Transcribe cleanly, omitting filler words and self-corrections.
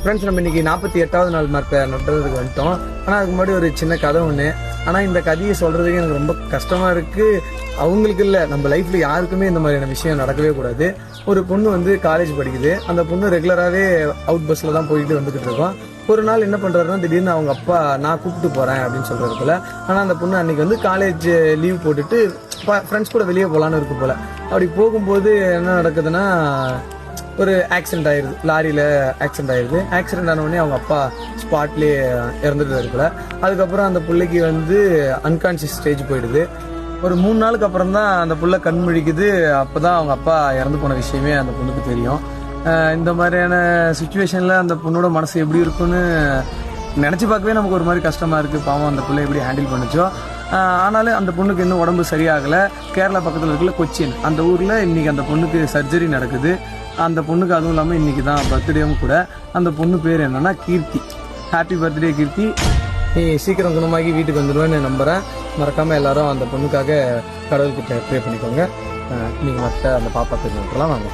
Friends, நம்ம இன்னைக்கு 48வது நாள் மரத்தை நட்டுறதுக்கு வந்துட்டோம். ஆனால் அதுக்கு முன்னாடி ஒரு சின்ன கதை ஒன்று. ஆனால் இந்த கதையை சொல்றதுக்கு எனக்கு ரொம்ப கஷ்டமா இருக்கு. அவங்களுக்கு இல்லை, நம்ம லைஃப்ல யாருக்குமே இந்த மாதிரியான விஷயம் நடக்கவே கூடாது. ஒரு பொண்ணு வந்து காலேஜ் படிக்குது. அந்த பொண்ணு ரெகுலராகவே அவுட் பஸ்ல தான் போயிட்டு வந்துகிட்டு இருக்கோம். ஒரு நாள் என்ன பண்றாருன்னா, திடீர்னு அவங்க அப்பா நான் கூப்பிட்டு போறேன் அப்படின்னு சொல்றது போல. ஆனால் அந்த பொண்ணு அன்னைக்கு வந்து காலேஜ் லீவ் போட்டுட்டு ஃப்ரெண்ட்ஸ் கூட வெளியே போகலான்னு இருக்கு போல. அப்படி போகும்போது என்ன நடக்குதுன்னா, ஒரு ஆக்சிடென்ட் ஆயிருது. லாரியில ஆக்சிடென்ட் ஆயிருது. ஆக்சிடென்ட் ஆன உடனே அவங்க அப்பா ஸ்பாட்லயே இறந்துட்டு இருக்குல்ல. அதுக்கப்புறம் அந்த பிள்ளைக்கு வந்து அன்கான்சியஸ் ஸ்டேஜ் போயிடுது. ஒரு 3 நாளுக்கு அப்புறம் தான் அந்த புள்ள கண் முழிக்குது. அப்பதான் அவங்க அப்பா இறந்து போன விஷயமே அந்த பொண்ணுக்கு தெரியும். இந்த மாதிரியான சுச்சுவேஷன்ல அந்த பொண்ணோட மனசு எப்படி இருக்குன்னு நினைச்சு பார்க்கவே நமக்கு ஒரு மாதிரி கஷ்டமா இருக்கு. பாவம் அந்த பிள்ளை எப்படி ஹேண்டில் பண்ணுச்சோ. ஆனாலும் அந்த பொண்ணுக்கு இன்னும் உடம்பு சரியாகல. கேரளா பக்கத்தில் இருக்குல்ல கொச்சின், அந்த ஊர்ல இன்னைக்கு அந்த பொண்ணுக்கு சர்ஜரி நடக்குது. அந்த பொண்ணுக்கு அதுவும் இல்லாமல் இன்னைக்கு தான் பர்த்டேவும் கூட. அந்த பொண்ணு பேர் என்னன்னா கீர்த்தி. ஹாப்பி பர்த்டே கீர்த்தி. நீ சீக்கிரம் குணமாகி வீட்டுக்கு வந்துடுவேன்னு நம்புறேன். மறக்காம எல்லாரும் அந்த பொண்ணுக்காக கடவுள்கிட்ட ப்ரே பண்ணிக்கோங்க. நீங்க மற்ற அந்த பாப்பா பேர் வாங்க.